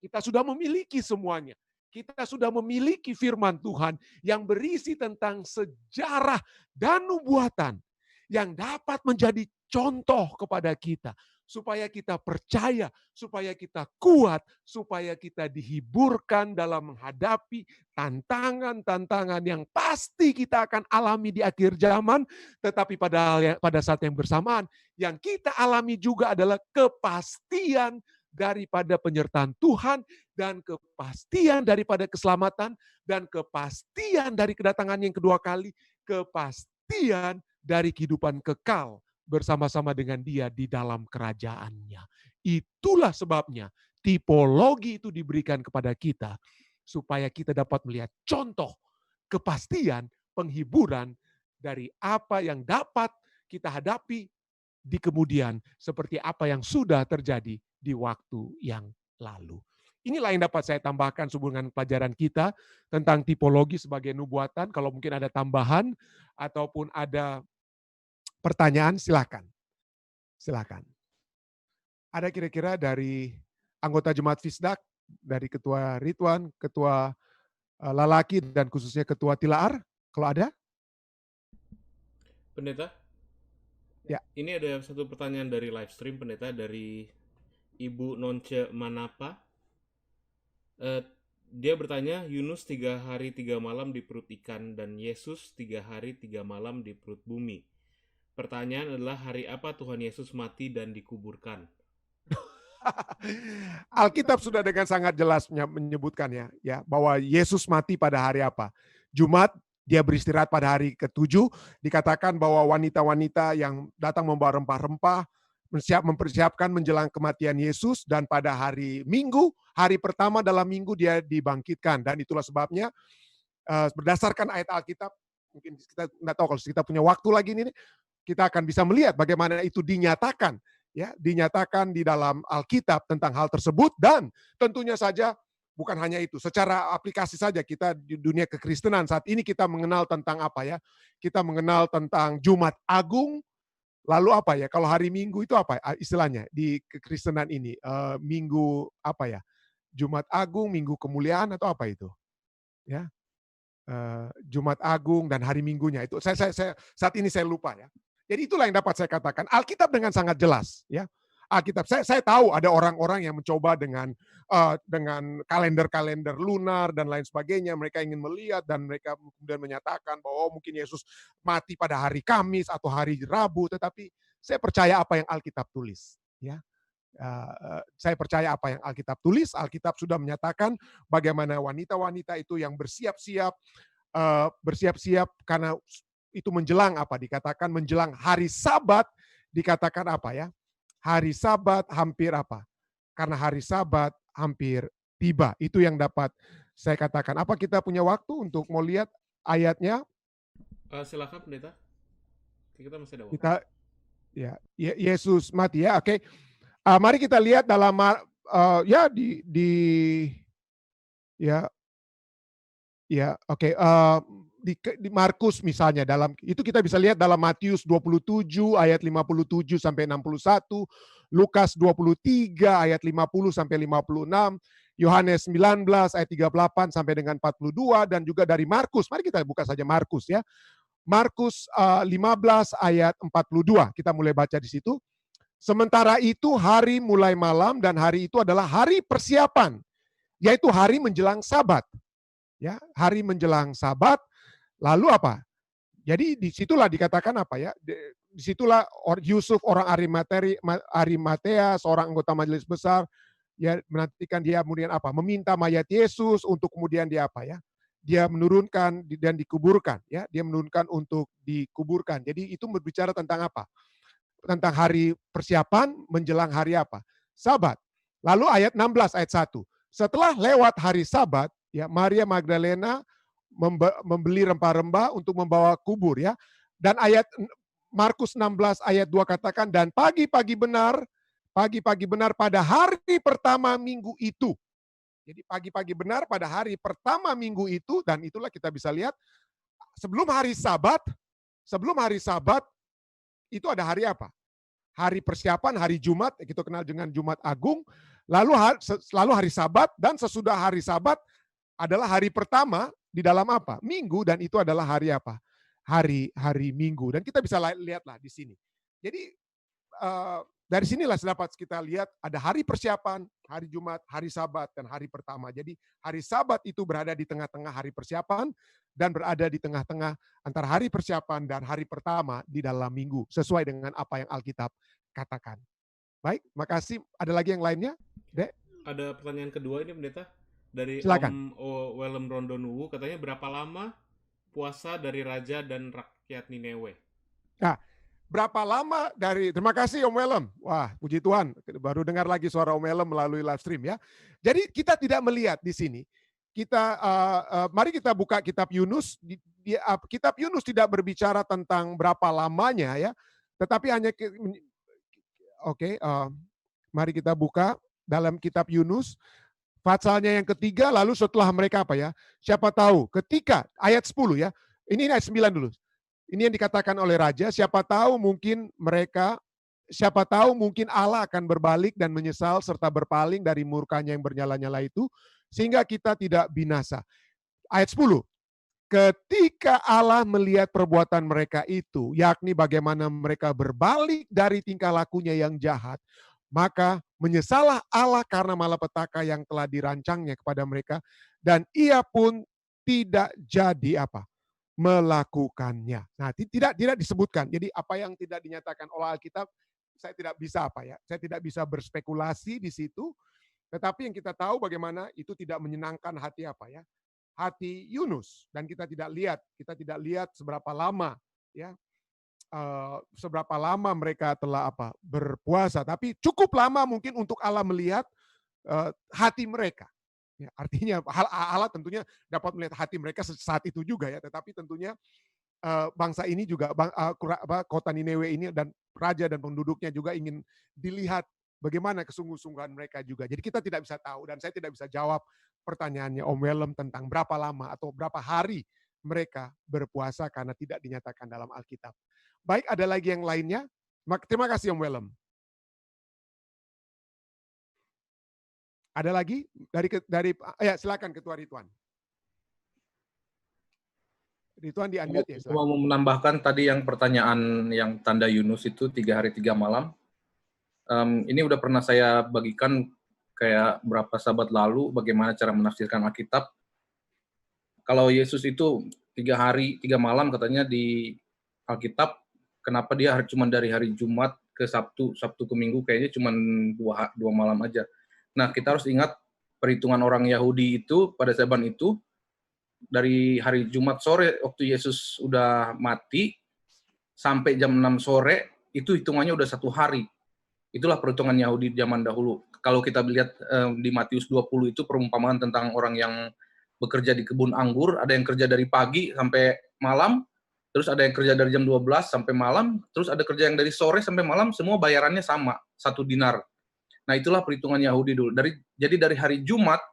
Kita sudah memiliki semuanya. Kita sudah memiliki firman Tuhan yang berisi tentang sejarah dan nubuatan yang dapat menjadi contoh kepada kita. Supaya kita percaya, supaya kita kuat, supaya kita dihiburkan dalam menghadapi tantangan-tantangan yang pasti kita akan alami di akhir zaman. Tetapi pada saat yang bersamaan, yang kita alami juga adalah kepastian daripada penyertaan Tuhan, dan kepastian daripada keselamatan, dan kepastian dari kedatangan yang kedua kali, kepastian dari kehidupan kekal bersama-sama dengan Dia di dalam kerajaannya. Itulah sebabnya tipologi itu diberikan kepada kita, supaya kita dapat melihat contoh kepastian penghiburan dari apa yang dapat kita hadapi di kemudian, seperti apa yang sudah terjadi di waktu yang lalu. Inilah yang dapat saya tambahkan sehubungan pelajaran kita tentang tipologi sebagai nubuatan. Kalau mungkin ada tambahan ataupun ada pertanyaan, silakan. Silakan. Ada kira-kira dari anggota Jemaat Fisdak, dari Ketua Ridwan, Ketua Lalaki, dan khususnya Ketua Tilaar, kalau ada?
Pendeta,
Ya.
ini ada satu pertanyaan dari live stream, Pendeta, dari Ibu Nonce Manapa. Dia bertanya, Yunus 3 hari 3 malam di perut ikan dan Yesus 3 hari 3 malam di perut bumi. Pertanyaan adalah, hari apa Tuhan Yesus mati dan dikuburkan?
Alkitab sudah dengan sangat jelas menyebutkannya, ya, bahwa Yesus mati pada hari apa? Jumat, dia beristirahat pada hari ke-7. Dikatakan bahwa wanita-wanita yang datang membawa rempah-rempah mempersiapkan menjelang kematian Yesus, dan pada hari Minggu, hari pertama dalam minggu dia dibangkitkan. Dan itulah sebabnya berdasarkan ayat Alkitab, mungkin kita nggak tahu, kalau kita punya waktu lagi ini, kita akan bisa melihat bagaimana itu dinyatakan, ya, dinyatakan di dalam Alkitab tentang hal tersebut. Dan tentunya saja bukan hanya itu, secara aplikasi saja kita di dunia kekristenan saat ini kita mengenal tentang apa ya? Kita mengenal tentang Jumat Agung. Lalu apa ya? Kalau hari Minggu itu apa istilahnya di kekristenan ini? Minggu apa ya? Jumat Agung, Minggu Kemuliaan, atau apa itu? Ya, Jumat Agung dan hari Minggunya itu. Saya saat ini saya lupa ya. Jadi itulah yang dapat saya katakan. Alkitab dengan sangat jelas, ya. Alkitab. Saya tahu ada orang-orang yang mencoba dengan kalender-kalender lunar dan lain sebagainya. Mereka ingin melihat dan mereka kemudian menyatakan bahwa mungkin Yesus mati pada hari Kamis atau hari Rabu. Tetapi saya percaya apa yang Alkitab tulis, ya. Saya percaya apa yang Alkitab tulis. Alkitab sudah menyatakan bagaimana wanita-wanita itu yang bersiap-siap karena itu menjelang apa? Dikatakan menjelang hari Sabat, dikatakan apa ya? Hari Sabat hampir apa? Karena hari Sabat hampir tiba. Itu yang dapat saya katakan. Apa kita punya waktu untuk mau lihat ayatnya?
Silakan, Pendeta. Kita masih ada waktu.
Kita ya, Yesus mati ya. Oke. Mari kita lihat dalam ya oke. Di Markus misalnya, dalam itu kita bisa lihat dalam Matius 27 ayat 57 sampai 61, Lukas 23 ayat 50 sampai 56, Yohanes 19 ayat 38 sampai dengan 42, dan juga dari Markus. Mari kita buka saja Markus ya. Markus 15 ayat 42. Kita mulai baca di situ. Sementara itu hari mulai malam, dan hari itu adalah hari persiapan, yaitu hari menjelang Sabat. Ya, hari menjelang Sabat. Lalu apa? Jadi disitulah dikatakan apa ya? Disitulah Yusuf orang Arimatea, seorang anggota majelis besar, ya, menantikan dia kemudian apa? Meminta mayat Yesus untuk kemudian dia apa ya? Dia menurunkan dan dikuburkan, ya. Dia menurunkan untuk dikuburkan. Jadi itu berbicara tentang apa? Tentang hari persiapan menjelang hari apa? Sabat. Lalu ayat 16 ayat 1. Setelah lewat hari Sabat, ya, Maria Magdalena membeli rempah-rempah untuk membawa kubur, ya. Dan ayat Markus 16 ayat 2 katakan, dan pagi-pagi benar pada hari pertama minggu itu. Jadi pagi-pagi benar pada hari pertama minggu itu, dan itulah kita bisa lihat sebelum hari Sabat itu ada hari apa? Hari persiapan, hari Jumat, kita kenal dengan Jumat Agung, lalu hari Sabat, dan sesudah hari Sabat adalah hari pertama di dalam apa? Minggu, dan itu adalah hari apa? Hari Minggu. Dan kita bisa lihatlah di sini. Jadi dari sinilah dapat kita lihat ada hari persiapan, hari Jumat, hari Sabat, dan hari pertama. Jadi hari Sabat itu berada di tengah-tengah hari persiapan dan berada di tengah-tengah antara hari persiapan dan hari pertama di dalam minggu, sesuai dengan apa yang Alkitab katakan. Baik, makasih. Ada lagi yang lainnya? Dek,
Ada pertanyaan kedua ini pendeta dari
silakan.
Om Willem Rondonuwu, katanya berapa lama puasa dari raja dan rakyat Nineveh?
Nah, berapa lama terima kasih Om Welem. Wah, puji Tuhan, baru dengar lagi suara Om Welem melalui live stream ya. Jadi kita tidak melihat di sini. Mari kita buka kitab Yunus. Kitab Yunus tidak berbicara tentang berapa lamanya ya, tetapi hanya mari kita buka dalam kitab Yunus. Pasalnya yang ketiga, lalu setelah mereka apa ya? Siapa tahu ketika ayat 10 ya. Ini ayat 9 dulu. Ini yang dikatakan oleh raja, siapa tahu mungkin Allah akan berbalik dan menyesal serta berpaling dari murkanya yang bernyala-nyala itu sehingga kita tidak binasa. Ayat 10. Ketika Allah melihat perbuatan mereka itu, yakni bagaimana mereka berbalik dari tingkah lakunya yang jahat, maka menyesallah Allah karena malapetaka yang telah dirancangnya kepada mereka, dan ia pun tidak jadi apa? Melakukannya. Nah, tidak disebutkan. Jadi apa yang tidak dinyatakan oleh Alkitab, saya tidak bisa saya tidak bisa berspekulasi di situ, tetapi yang kita tahu bagaimana itu tidak menyenangkan hati hati Yunus, dan kita tidak lihat seberapa lama ya seberapa lama mereka telah berpuasa, tapi cukup lama mungkin untuk Allah melihat hati mereka. Ya, artinya Allah tentunya dapat melihat hati mereka saat itu juga ya, tetapi tentunya bangsa ini juga kota Nineveh ini dan raja dan penduduknya juga ingin dilihat bagaimana kesungguh-sungguhan mereka juga. Jadi kita tidak bisa tahu dan saya tidak bisa jawab pertanyaannya Om Welem tentang berapa lama atau berapa hari mereka berpuasa karena tidak dinyatakan dalam Alkitab. Baik, ada lagi yang lainnya? Terima kasih Om Welem. Ada lagi ya silakan Ketua Ridwan. Ridwan di unmute ya.
Cuma mau menambahkan tadi yang pertanyaan yang tanda Yunus itu 3 hari 3 malam. Ini udah pernah saya bagikan kayak berapa sahabat lalu bagaimana cara menafsirkan Alkitab. Kalau Yesus itu 3 hari 3 malam katanya di Alkitab, kenapa dia cuma dari hari Jumat ke Sabtu ke Minggu kayaknya cuma 2 malam aja. Nah, kita harus ingat perhitungan orang Yahudi itu pada zaman itu dari hari Jumat sore waktu Yesus udah mati sampai jam 6 sore itu hitungannya udah 1 hari. Itulah perhitungan Yahudi zaman dahulu. Kalau kita lihat di Matius 20 itu perumpamaan tentang orang yang bekerja di kebun anggur, ada yang kerja dari pagi sampai malam, terus ada yang kerja dari jam 12 sampai malam, terus ada kerja yang dari sore sampai malam, semua bayarannya sama, 1 dinar. Nah, itulah perhitungan Yahudi dulu. Jadi dari hari Jumat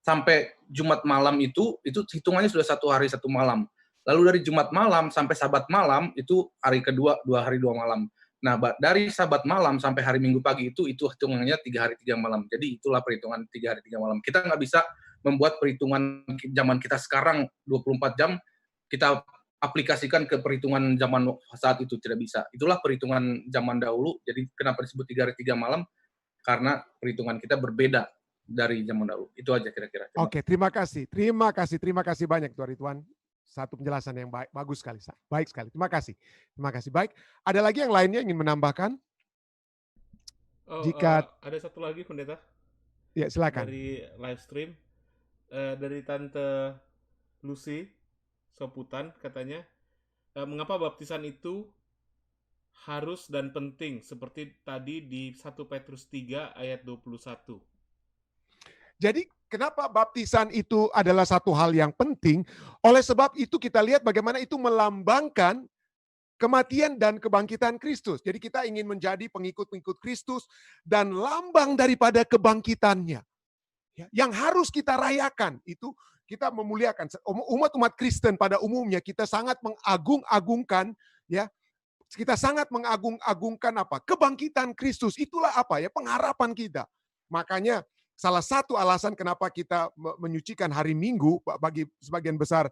sampai Jumat malam itu hitungannya sudah 1 hari 1 malam. Lalu dari Jumat malam sampai Sabat malam itu hari kedua 2 hari 2 malam. Nah, dari Sabat malam sampai hari Minggu pagi itu hitungannya 3 hari 3 malam. Jadi itulah perhitungan 3 hari 3 malam. Kita nggak bisa membuat perhitungan zaman kita sekarang 24 jam kita aplikasikan ke perhitungan zaman saat itu, tidak bisa. Itulah perhitungan zaman dahulu. Jadi kenapa disebut 3 hari 3 malam? Karena perhitungan kita berbeda dari zaman dahulu. Itu aja kira-kira.
Oke, terima kasih banyak Tuan Ridwan. Satu penjelasan yang bagus sekali. Baik sekali. Terima kasih. Baik. Ada lagi yang lainnya ingin menambahkan?
Ada satu lagi pendeta.
Ya, silakan.
Dari live stream dari Tante Lucy Soputan katanya, mengapa baptisan itu harus dan penting seperti tadi di 1 Petrus 3 ayat 21.
Jadi kenapa baptisan itu adalah satu hal yang penting? Oleh sebab itu kita lihat bagaimana itu melambangkan kematian dan kebangkitan Kristus. Jadi kita ingin menjadi pengikut-pengikut Kristus dan lambang daripada kebangkitannya. Yang harus kita rayakan itu kita memuliakan umat Kristen pada umumnya, kita sangat mengagung-agungkan ya. Kita sangat mengagung-agungkan kebangkitan Kristus. Itulah pengharapan kita. Makanya salah satu alasan kenapa kita menyucikan hari Minggu bagi sebagian besar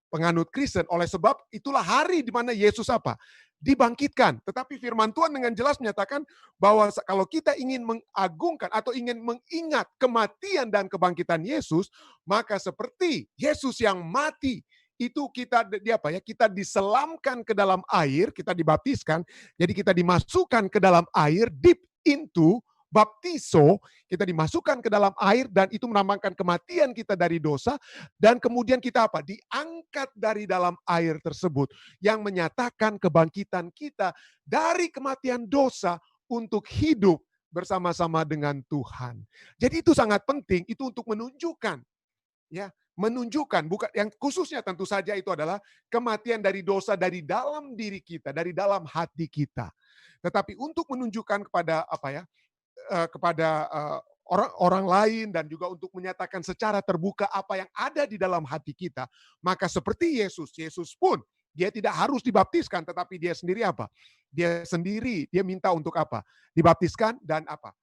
penganut Kristen, oleh sebab itulah hari di mana Yesus dibangkitkan. Tetapi firman Tuhan dengan jelas menyatakan bahwa kalau kita ingin mengagungkan atau ingin mengingat kematian dan kebangkitan Yesus, maka seperti Yesus yang mati itu kita diselamkan ke dalam air, kita dibaptiskan, jadi kita dimasukkan ke dalam air deep into baptiso, kita dimasukkan ke dalam air dan itu melambangkan kematian kita dari dosa, dan kemudian kita apa? Diangkat dari dalam air tersebut yang menyatakan kebangkitan kita dari kematian dosa untuk hidup bersama-sama dengan Tuhan. Jadi itu sangat penting, itu untuk menunjukkan, ya, menunjukkan, bukan yang khususnya tentu saja itu adalah kematian dari dosa dari dalam diri kita, dari dalam hati kita. Tetapi untuk menunjukkan kepada apa ya, kepada orang-orang lain dan juga untuk menyatakan secara terbuka apa yang ada di dalam hati kita, maka seperti Yesus pun dia tidak harus dibaptiskan, tetapi dia sendiri apa? Dia sendiri, dia minta untuk apa? Dibaptiskan dan apa?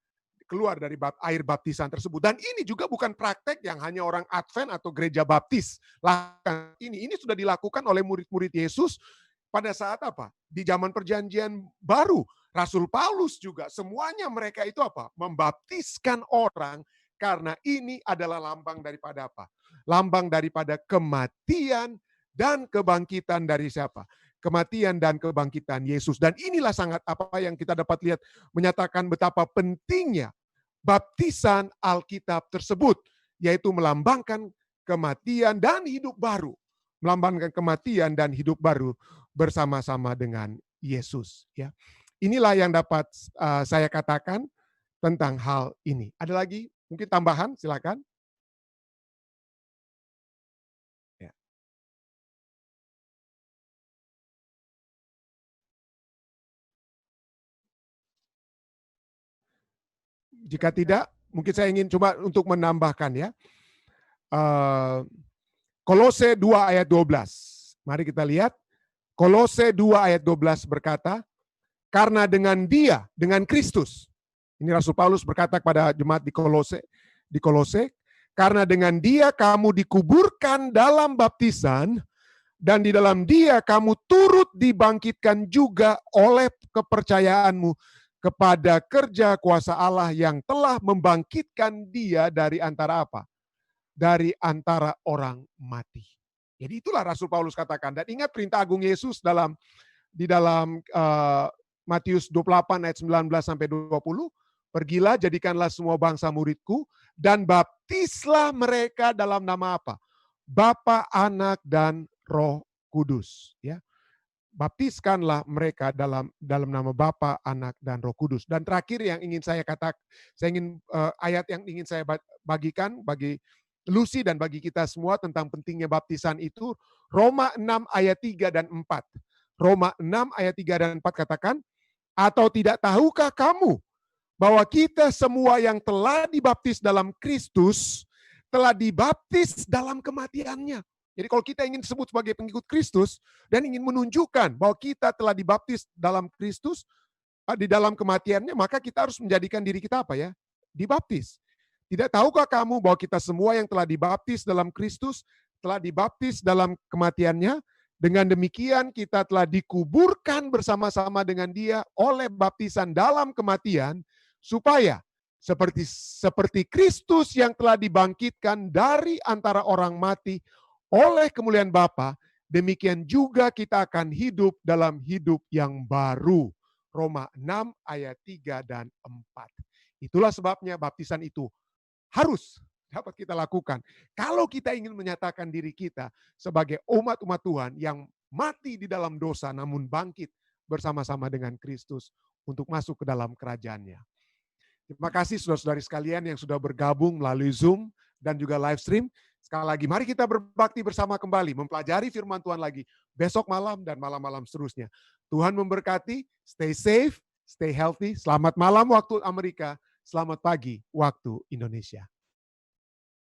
Keluar dari air baptisan tersebut. Dan ini juga bukan praktek yang hanya orang Advent atau gereja baptis lakukan. Ini sudah dilakukan oleh murid-murid Yesus pada saat apa? Di zaman perjanjian baru. Rasul Paulus juga, semuanya mereka itu apa? Membaptiskan orang, karena ini adalah lambang daripada apa? Lambang daripada kematian dan kebangkitan dari siapa? Kematian dan kebangkitan Yesus. Dan inilah sangat apa yang kita dapat lihat, menyatakan betapa pentingnya baptisan Alkitab tersebut, yaitu melambangkan kematian dan hidup baru. Melambangkan kematian dan hidup baru bersama-sama dengan Yesus. Ya. Inilah yang dapat saya katakan tentang hal ini. Ada lagi mungkin tambahan? Silakan. Ya. Jika tidak, mungkin saya ingin coba untuk menambahkan ya. Kolose 2 ayat 12. Mari kita lihat. Kolose 2 ayat 12 berkata, karena dengan dia, dengan Kristus. Ini Rasul Paulus berkata kepada jemaat di Kolose, karena dengan dia kamu dikuburkan dalam baptisan, dan di dalam dia kamu turut dibangkitkan juga oleh kepercayaanmu kepada kerja kuasa Allah yang telah membangkitkan dia dari antara apa? Dari antara orang mati. Jadi itulah Rasul Paulus katakan. Dan ingat perintah agung Yesus di dalam Matius 28 ayat 19 sampai 20, pergilah jadikanlah semua bangsa muridku dan baptislah mereka dalam nama apa? Bapa, Anak dan Roh Kudus, ya. Baptiskanlah mereka dalam nama Bapa, Anak dan Roh Kudus. Dan terakhir yang ingin saya katakan, ayat yang ingin saya bagikan bagi Lucy dan bagi kita semua tentang pentingnya baptisan itu Roma 6 ayat 3 dan 4. Roma 6 ayat 3 dan 4 katakan, atau tidak tahukah kamu bahwa kita semua yang telah dibaptis dalam Kristus telah dibaptis dalam kematiannya. Jadi kalau kita ingin disebut sebagai pengikut Kristus dan ingin menunjukkan bahwa kita telah dibaptis dalam Kristus, di dalam kematiannya, maka kita harus menjadikan diri kita apa ya? Dibaptis. Tidak tahukah kamu bahwa kita semua yang telah dibaptis dalam Kristus telah dibaptis dalam kematiannya? Dengan demikian kita telah dikuburkan bersama-sama dengan dia oleh baptisan dalam kematian, supaya seperti Kristus yang telah dibangkitkan dari antara orang mati oleh kemuliaan Bapa, demikian juga kita akan hidup dalam hidup yang baru. Roma 6 ayat 3 dan 4. Itulah sebabnya baptisan itu harus dapat kita lakukan. Kalau kita ingin menyatakan diri kita sebagai umat-umat Tuhan yang mati di dalam dosa namun bangkit bersama-sama dengan Kristus untuk masuk ke dalam kerajaannya. Terima kasih saudara-saudari sekalian yang sudah bergabung melalui Zoom dan juga live stream. Sekali lagi, mari kita berbakti bersama kembali, mempelajari firman Tuhan lagi besok malam dan malam-malam seterusnya. Tuhan memberkati, stay safe, stay healthy. Selamat malam waktu Amerika, selamat pagi waktu Indonesia.